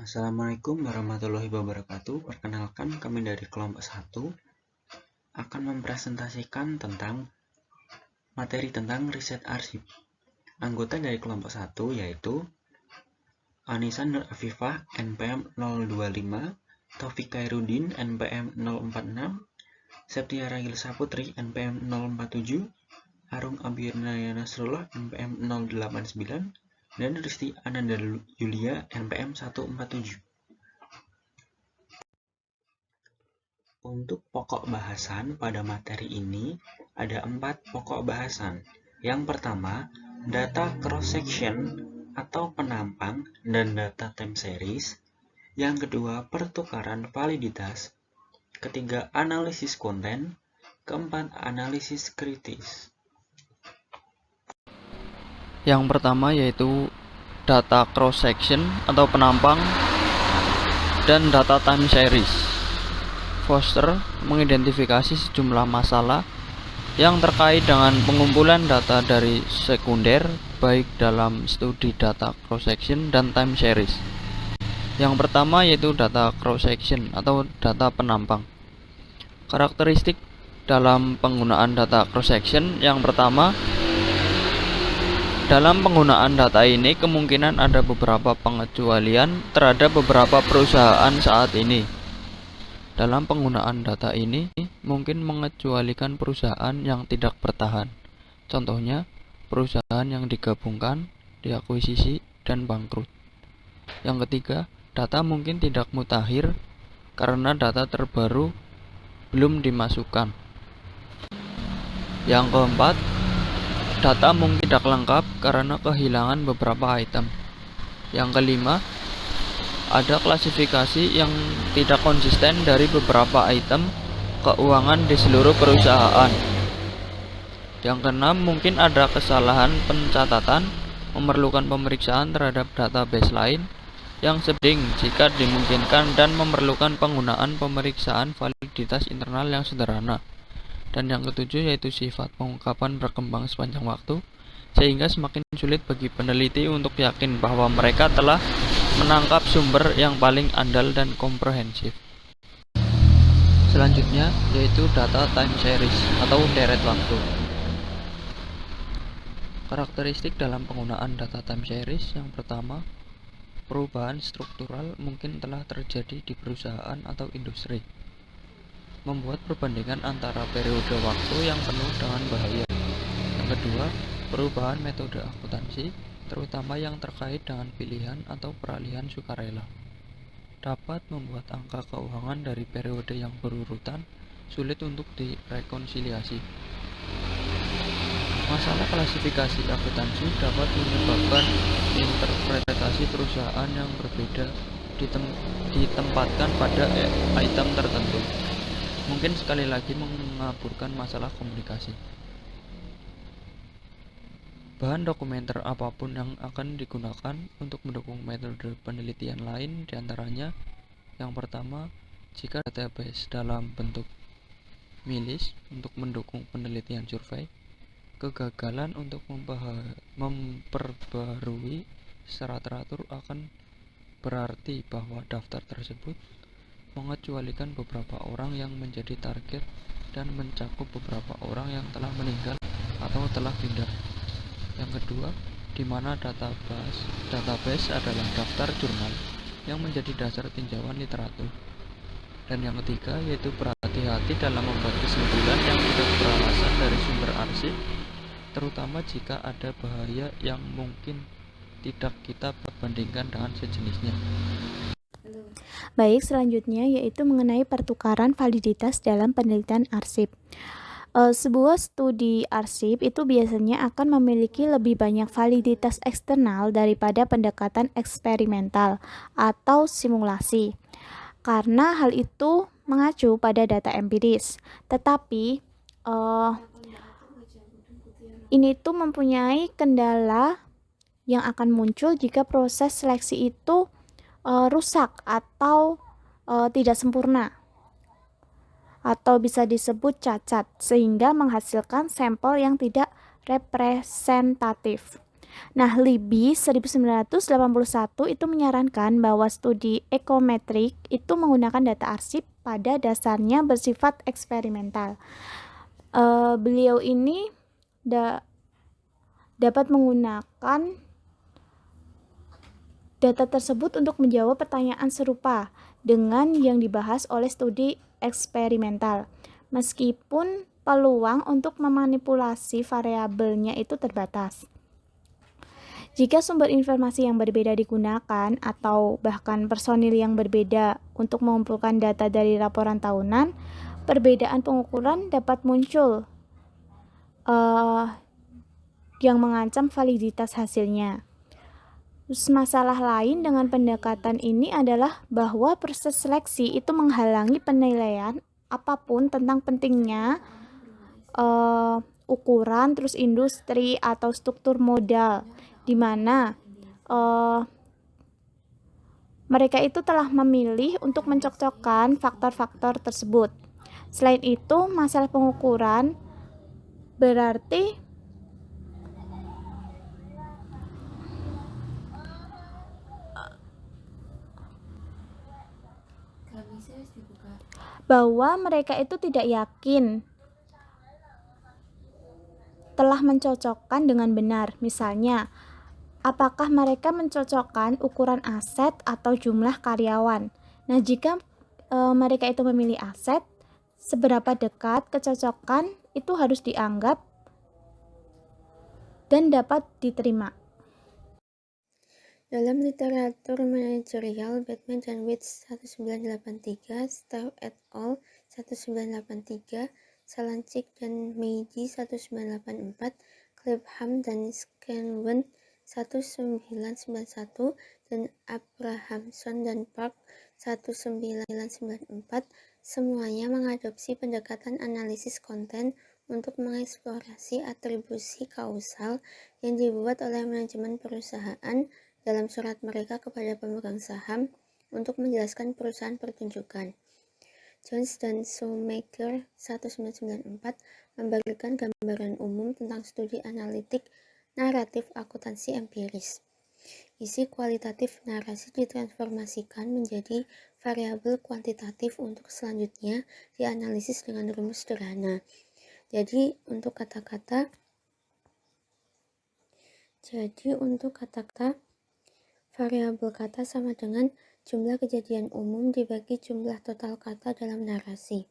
Assalamualaikum warahmatullahi wabarakatuh. Perkenalkan, kami dari kelompok 1 akan mempresentasikan tentang materi tentang riset arsip. Anggota dari kelompok 1 yaitu Anissa Nur Afifah NPM 025, Taufik Khairuddin NPM 046, Septia Ragil Saputri NPM 047, Harung Abirnaya Nasrullah NPM 089, dan Risti Ananda Yulia NPM 147. Untuk pokok bahasan pada materi ini ada 4 pokok bahasan. Yang pertama, data cross-section atau penampang dan data time series. Yang kedua, pertukaran validitas. Ketiga, analisis konten. Keempat, analisis kritis. Yang pertama yaitu data cross-section atau penampang dan data time series. Foster mengidentifikasi sejumlah masalah yang terkait dengan pengumpulan data dari sekunder baik dalam studi data cross-section dan time series. Yang pertama yaitu data cross-section atau data penampang. Karakteristik dalam penggunaan data cross-section yang pertama, dalam penggunaan data ini kemungkinan ada beberapa pengecualian terhadap beberapa perusahaan saat ini. Dalam penggunaan data ini mungkin mengecualikan perusahaan yang tidak bertahan. Contohnya, perusahaan yang digabungkan, diakuisisi, dan bangkrut. Yang ketiga, data mungkin tidak mutakhir karena data terbaru belum dimasukkan. Yang keempat, data mungkin tidak lengkap karena kehilangan beberapa item. Yang kelima, ada klasifikasi yang tidak konsisten dari beberapa item keuangan di seluruh perusahaan. Yang keenam, mungkin ada kesalahan pencatatan, memerlukan pemeriksaan terhadap database lain yang penting jika dimungkinkan dan memerlukan penggunaan pemeriksaan validitas internal yang sederhana. Dan yang ketujuh yaitu sifat pengungkapan berkembang sepanjang waktu, sehingga semakin sulit bagi peneliti untuk yakin bahwa mereka telah menangkap sumber yang paling andal dan komprehensif. Selanjutnya yaitu data time series atau deret waktu. Karakteristik dalam penggunaan data time series yang pertama, perubahan struktural mungkin telah terjadi di perusahaan atau industri, membuat perbandingan antara periode waktu yang penuh dengan bahaya. Yang kedua, perubahan metode akuntansi, terutama yang terkait dengan pilihan atau peralihan sukarela, dapat membuat angka keuangan dari periode yang berurutan sulit untuk direkonsiliasi. Masalah klasifikasi akuntansi dapat menyebabkan interpretasi perusahaan yang berbeda ditempatkan pada item tertentu. Mungkin sekali lagi mengaburkan masalah komunikasi. Bahan dokumenter apapun yang akan digunakan untuk mendukung metode penelitian lain diantaranya, yang pertama, jika database dalam bentuk milis untuk mendukung penelitian survei, kegagalan untuk memperbarui secara teratur akan berarti bahwa daftar tersebut mengecualikan beberapa orang yang menjadi target dan mencakup beberapa orang yang telah meninggal atau telah pindah. Yang kedua, di mana database adalah daftar jurnal yang menjadi dasar tinjauan literatur. Dan yang ketiga yaitu berhati-hati dalam membuat kesimpulan yang tidak beralasan dari sumber arsip, terutama jika ada bahaya yang mungkin tidak kita perbandingkan dengan sejenisnya. Baik, selanjutnya yaitu mengenai pertukaran validitas dalam penelitian arsip. Sebuah studi arsip itu biasanya akan memiliki lebih banyak validitas eksternal daripada pendekatan eksperimental atau simulasi, karena hal itu mengacu pada data empiris. Tetapi ini tuh mempunyai kendala yang akan muncul jika proses seleksi itu rusak atau tidak sempurna, atau bisa disebut cacat, sehingga menghasilkan sampel yang tidak representatif. Nah, Libby 1981 itu menyarankan bahwa studi ekometrik itu menggunakan data arsip pada dasarnya bersifat eksperimental. Beliau ini dapat menggunakan data tersebut untuk menjawab pertanyaan serupa dengan yang dibahas oleh studi eksperimental, meskipun peluang untuk memanipulasi variabelnya itu terbatas. Jika sumber informasi yang berbeda digunakan atau bahkan personil yang berbeda untuk mengumpulkan data dari laporan tahunan, perbedaan pengukuran dapat muncul yang mengancam validitas hasilnya. Masalah lain dengan pendekatan ini adalah bahwa proses seleksi itu menghalangi penilaian apapun tentang pentingnya ukuran, terus industri atau struktur modal, di mana mereka itu telah memilih untuk mencocokkan faktor-faktor tersebut. Selain itu, masalah pengukuran berarti bahwa mereka itu tidak yakin telah mencocokkan dengan benar. Misalnya, apakah mereka mencocokkan ukuran aset atau jumlah karyawan? Nah, jika mereka itu memilih aset, seberapa dekat kecocokan itu harus dianggap dan dapat diterima. Dalam literatur manajerial, Batman dan Witz 1983, Starr et al. 1983, Salancik dan Meiji 1984, Clapham dan Scanlon 1991, dan Abrahamson dan Park 1994, semuanya mengadopsi pendekatan analisis konten untuk mengeksplorasi atribusi kausal yang dibuat oleh manajemen perusahaan dalam surat mereka kepada pemegang saham untuk menjelaskan perusahaan pertunjukan. Jones dan Shoemaker 1994 memberikan gambaran umum tentang studi analitik naratif akuntansi empiris. Isi kualitatif narasi ditransformasikan menjadi variabel kuantitatif untuk selanjutnya dianalisis dengan rumus sederhana. Jadi untuk kata-kata variabel kata sama dengan jumlah kejadian umum dibagi jumlah total kata dalam narasi.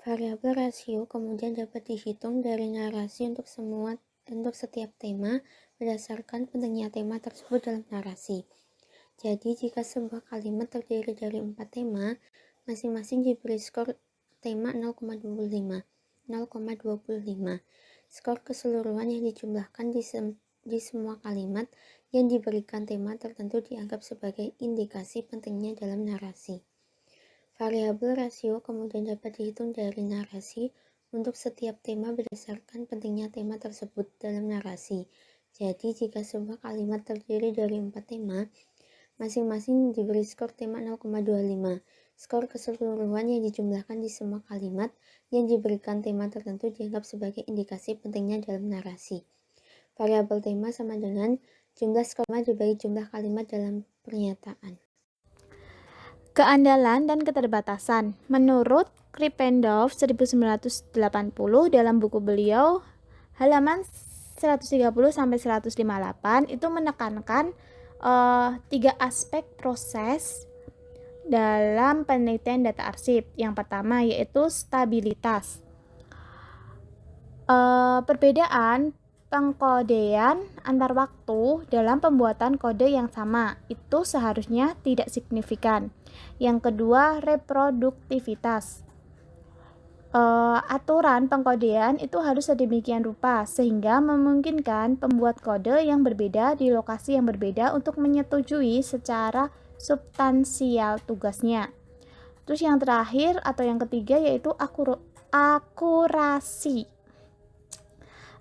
Variabel rasio kemudian dapat dihitung dari narasi untuk setiap tema berdasarkan pentingnya tema tersebut dalam narasi. Jadi jika sebuah kalimat terdiri dari 4 tema, masing-masing diberi skor tema 0,25. Skor keseluruhan yang dijumlahkan di semua kalimat yang diberikan tema tertentu dianggap sebagai indikasi pentingnya dalam narasi. Variabel rasio kemudian dapat dihitung dari narasi untuk setiap tema berdasarkan pentingnya tema tersebut dalam narasi. Jadi jika sebuah kalimat terdiri dari 4 tema, masing-masing diberi skor tema 0,25. Skor keseluruhan yang dijumlahkan di semua kalimat yang diberikan tema tertentu dianggap sebagai indikasi pentingnya dalam narasi. Variabel tema sama dengan jumlah skor dibagi jumlah kalimat dalam pernyataan. Keandalan dan keterbatasan. Menurut Krippendorff 1980 dalam buku beliau halaman 130-158 itu menekankan 3 aspek proses dalam penelitian data arsip. Yang pertama yaitu stabilitas. Perbedaan pengkodean antar waktu dalam pembuatan kode yang sama itu seharusnya tidak signifikan. Yang kedua, reproduktivitas. Aturan pengkodean itu harus sedemikian rupa sehingga memungkinkan pembuat kode yang berbeda di lokasi yang berbeda untuk menyetujui secara substansial tugasnya. Terus yang terakhir atau yang ketiga yaitu akurasi.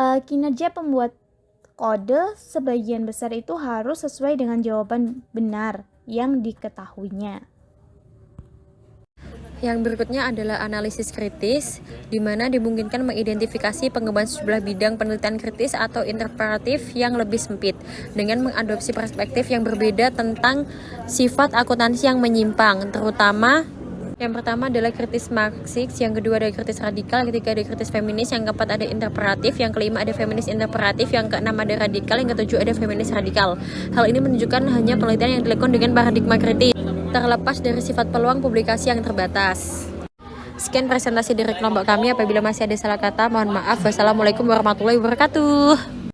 Kinerja pembuat kode sebagian besar itu harus sesuai dengan jawaban benar yang diketahuinya. Yang berikutnya adalah analisis kritis, di mana dimungkinkan mengidentifikasi pengembangan sejumlah bidang penelitian kritis atau interpretatif yang lebih sempit, dengan mengadopsi perspektif yang berbeda tentang sifat akuntansi yang menyimpang, terutama yang pertama adalah kritis Marxis, yang kedua ada kritis radikal, yang ketiga ada kritis feminis, yang keempat ada interpretatif, yang kelima ada feminis interpretatif, yang keenam ada radikal, yang ketujuh ada feminis radikal. Hal ini menunjukkan hanya penelitian yang dilakukan dengan paradigma kritis, terlepas dari sifat peluang publikasi yang terbatas. Sekian presentasi dari kelompok kami. Apabila masih ada salah kata, mohon maaf. Wassalamualaikum warahmatullahi wabarakatuh.